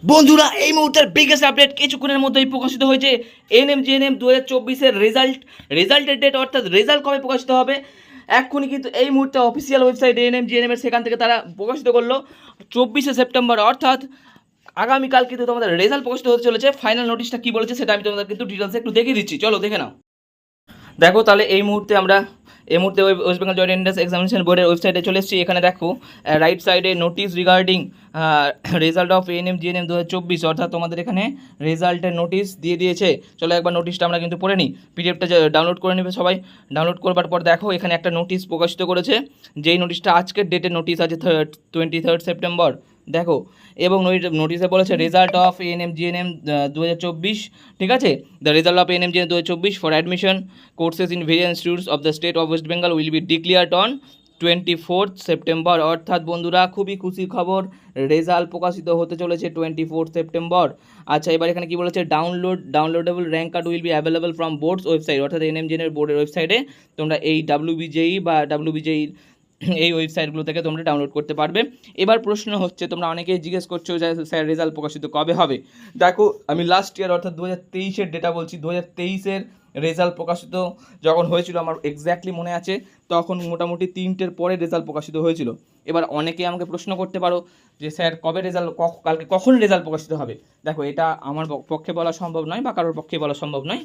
বন্ধুরা এই মুহূর্তের বিগেস্ট আপডেট কিছুক্ষণের মধ্যেই প্রকাশিত হয়েছে এনএমজিএনএম 2024-এর রেজাল্টের ডেট, অর্থাৎ রেজাল্ট কবে প্রকাশিত হবে। এক্ষুনি কিন্তু এই মুহূর্তে অফিসিয়াল ওয়েবসাইট এনএমজিএনএম এর সেখান থেকে তারা প্রকাশিত করলো 24শে সেপ্টেম্বর, অর্থাৎ আগামীকাল কিন্তু তোমাদের রেজাল্ট প্রকাশিত হতে চলেছে। ফাইনাল নোটিশটা কি বলেছে সেটা আমি তোমাদের কিন্তু ডিটেলসে একটু দেখিয়ে দিচ্ছি, চলো দেখে নাও। দেখো তাহলে এই মুহূর্তে West Bengal joint entrance examination বোর্ডের ওয়েবসাইটে চলে এসেছি। এখানে দেখো রাইট সাইডে notice regarding result of ANM-GNM 2024, অর্থাৎ তোমাদের এখানে রেজাল্টের নোটিশ দিয়ে দিয়েছে। চলো একবার নোটিশটা আমরা কিন্তু পড়ে নিই। পিডিএফটা ডাউনলোড করে নেবে সবাই। ডাউনলোড করবার পর দেখো এখানে একটা নোটিশ প্রকাশিত করেছে, যেই নোটিশটা আজকের ডেটের নোটিশ আছে 23 সেপ্টেম্বর। দেখো এবং নোটিশে বলেছে রেজাল্ট অফ এএনএম-জিএনএম 2024, ঠিক আছে। The result of ANM-GNM 2024 for admission courses in various institutes of the state of West Bengal will be declared on 24 September. অর্থাৎ বন্ধুরা খুবই খুশির খবর, রেজাল্ট প্রকাশিত হতে চলেছে 24 সেপ্টেম্বর। আচ্ছা এবার এখানে কি বলেছে, downloadable rank card will be available from boards website, অর্থাৎ এনএমজিএনের বোর্ডের ওয়েবসাইটে তোমরা এই WBJE বা WBJE এই ওয়েবসাইটগুলো থেকে তোমরা ডাউনলোড করতে পারবে। এবার প্রশ্ন হচ্ছে, তোমরা অনেকেই জিজ্ঞেস করছো যে স্যার রেজাল্ট প্রকাশিত কবে হবে। দেখো আমি লাস্ট ইয়ার অর্থাৎ 2023-এর ডেটা বলছি। 2023-এর রেজাল্ট প্রকাশিত যখন হয়েছিল আমার এক্স্যাক্টলি মনে আছে, তখন মোটামুটি 3টের পরে রেজাল্ট প্রকাশিত হয়েছিল। এবার অনেকেই আমাকে প্রশ্ন করতে পারো যে স্যার কবে রেজাল্ট, কালকে কখন রেজাল্ট প্রকাশিত হবে। দেখো এটা আমার পক্ষে বলা সম্ভব নয় বা কারোর পক্ষে বলা সম্ভব নয়,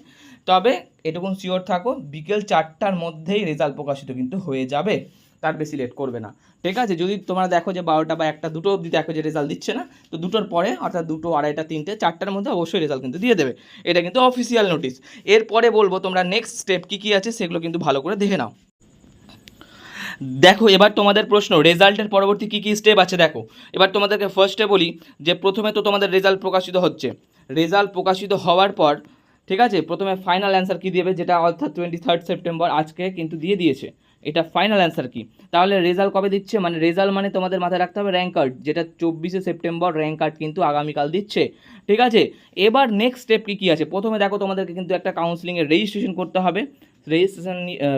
তবে এটুকুন শিওর থাকো বিকেল 4টার মধ্যেই রেজাল্ট প্রকাশিত কিন্তু হয়ে যাবে, তার বেশি লেট করবে না, ঠিক আছে। যদি তোমরা দেখো যে 12টা বা 1টা 2টো অবধি দেখো যে রেজাল্ট দিচ্ছে না, তো 2টোর পরে অর্থাৎ 2টো, 2:30, 3টে, 4টার মধ্যে অবশ্যই রেজাল্ট কিন্তু দিয়ে দেবে। এটা কিন্তু অফিসিয়াল নোটিশ। এরপরে বলবো তোমরা নেক্সট স্টেপ কী আছে সেগুলো কিন্তু ভালো করে দেখে নাও। দেখো এবার তোমাদের প্রশ্ন, রেজাল্টের পরবর্তী কী স্টেপ আছে। দেখো এবার তোমাদেরকে ফার্স্টে বলি যে প্রথমে তো তোমাদের রেজাল্ট প্রকাশিত হচ্ছে। রেজাল্ট প্রকাশিত হওয়ার পর, ঠিক আছে, প্রথমে ফাইনাল অ্যান্সার কী দেবে, যেটা অর্থাৎ 23 সেপ্টেম্বর আজকে কিন্তু দিয়ে দিয়েছে। এটা ফাইনাল অ্যান্সার কি, তাহলে রেজাল্ট কবে দিচ্ছে, মানে রেজাল্ট মানে তোমাদের মাথায় রাখতে হবে র্যাঙ্ক কার্ড, যেটা 24শে সেপ্টেম্বর র্যাঙ্ক কার্ড কিন্তু আগামীকাল দিচ্ছে, ঠিক আছে। এবার নেক্সট স্টেপ কী আছে, প্রথমে দেখো তোমাদেরকে কিন্তু একটা কাউন্সিলিংয়ের রেজিস্ট্রেশন করতে হবে।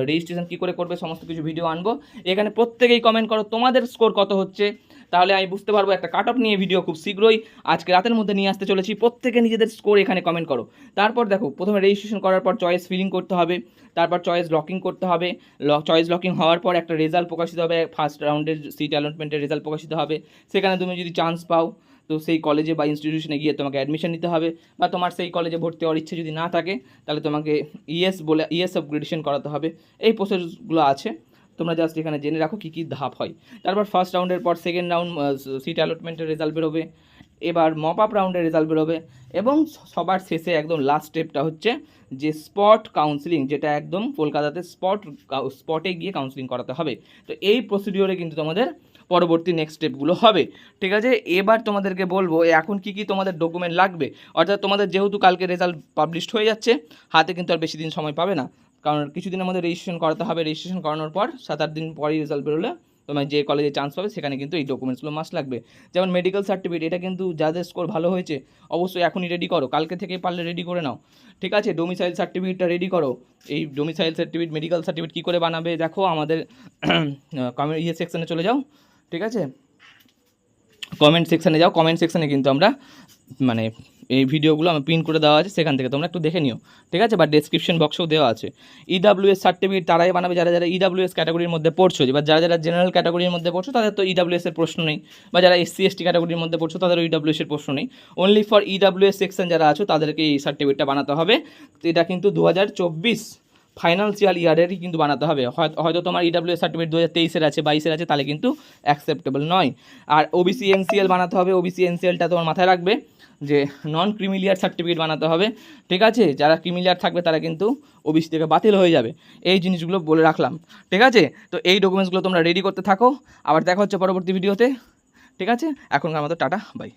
রেজিস্ট্রেশন কী করে করবে সমস্ত কিছু ভিডিও আনবো। এখানে প্রত্যেকেই কমেন্ট করো তোমাদের স্কোর কত হচ্ছে, তাহলে আমি বুঝতে পারবো। একটা কাট অফ নিয়ে ভিডিও খুব শীঘ্রই আজকে রাতের মধ্যে নিয়ে আসতে চলেছি। প্রত্যেকে নিজেদের স্কোর এখানে কমেন্ট করো। তারপর দেখো প্রথমে রেজিস্ট্রেশন করার পর চয়েস ফিলিং করতে হবে, তারপর চয়েস লকিং করতে হবে। চয়েস লকিং হওয়ার পর একটা রেজাল্ট প্রকাশিত হবে, ফার্স্ট রাউন্ডের সিট অ্যালটমেন্টের রেজাল্ট প্রকাশিত হবে। সেখানে তুমি যদি চান্স পাও তো সেই কলেজে বা ইনস্টিটিউশনে গিয়ে তোমাকে অ্যাডমিশন নিতে হবে, বা তোমার সেই কলেজে ভর্তি হওয়ার ইচ্ছে যদি না থাকে তাহলে তোমাকে ইএস আপগ্রেডেশন করাতে হবে। এই প্রসেসগুলো আছে, তোমরা জাস্ট এখানে জেনে রাখো কী কী ধাপ হয়। তারপর ফার্স্ট রাউন্ডের পর সেকেন্ড রাউন্ড সিট অ্যালটমেন্টের রেজাল্ট বেরোবে, এবার মপ আপ রাউন্ডের রেজাল্ট বেরোবে, এবং সবার শেষে একদম লাস্ট স্টেপটা হচ্ছে যে স্পট কাউন্সিলিং, যেটা একদম কলকাতাতে স্পটে গিয়ে কাউন্সিলিং করাতে হবে। তো এই প্রসিডিওরে কিন্তু তোমাদের পরবর্তী নেক্সট স্টেপগুলো হবে, ঠিক আছে। এবার তোমাদেরকে বলবো এখন কী তোমাদের ডকুমেন্ট লাগবে। অর্থাৎ তোমাদের যেহেতু কালকে রেজাল্ট পাবলিশড হয়ে যাচ্ছে, হাতে কিন্তু আর বেশি দিন সময় পাবে না, কারণ কিছুদিনের মধ্যে রেজিস্ট্রেশন করাতে হবে। রেজিস্ট্রেশন করানোর পর 7-8 দিন পরেই রেজাল্ট বেরোলে তোমার যে কলেজে চান্স পাবে সেখানে কিন্তু এই ডকুমেন্টসগুলো মাস্ট লাগবে। যেমন মেডিকেল সার্টিফিকেট, এটা কিন্তু যাদের স্কোর ভালো হয়েছে অবশ্যই এখনই রেডি করো, কালকে থেকে পারলে রেডি করে নাও, ঠিক আছে। ডোমিসাইল সার্টিফিকেটটা রেডি করো। এই ডোমিসাইল সার্টিফিকেট, মেডিকেল সার্টিফিকেট কী করে বানাবে দেখো, আমাদের সেকশনে চলে যাও, ঠিক আছে। কমেন্ট সেকশানে যাও, কমেন্ট সেকশানে কিন্তু আমরা মানে এই ভিডিওগুলো আমার প্রিন্ট করে দেওয়া আছে, সেখান থেকে তোমরা একটু দেখে নিও, ঠিক আছে। বা ডেসক্রিপশন বক্সেও দেওয়া আছে। ইডাব্লিউএস সার্টিফিকেট তারাই বানাবে যারা যারা ইডাব্লিউএস ক্যাটাগরির মধ্যে পড়ছো, এবার যারা যারা জেনারেল ক্যাটাগরির মধ্যে পড়ছো তাদের তো ইডাব্লিউএস এর প্রশ্ন নেই, বা যারা SC/ST ক্যাটাগরির মধ্যে পড়ছো তাদেরও ইডাব্লিউএস এর প্রশ্ন নেই। অনলি ফর ইডাব্লিউএস সেকশন যারা আছো তাদেরকে এই সার্টিফিকেটটা বানাতে হবে। এটা কিন্তু 2024 ফাইনান্সিয়াল ইয়ারেরই কিন্তু বানাতে হবে। হয়তো তোমার ইডাব্লিউএস সার্টিফিকেট 2023-এর আছে, 22-এর আছে, তাহলে কিন্তু অ্যাকসেপ্টেবল নয়। আর ওবিসি NCL বানাতে হবে। ওবিসি NCLটা তোমার মাথায় রাখবে যে নন ক্রিমিলিয়ার সার্টিফিকেট বানাতে হবে, ঠিক আছে। যারা ক্রিমিলিয়ার থাকবে তারা কিন্তু ওবিসি থেকে বাতিল হয়ে যাবে। এই জিনিসগুলো বলে রাখলাম, ঠিক আছে। তো এই ডকুমেন্টসগুলো তোমরা রেডি করতে থাকো, আবার দেখা হচ্ছে পরবর্তী ভিডিওতে, ঠিক আছে। এখনকার মতো টাটা, বাই।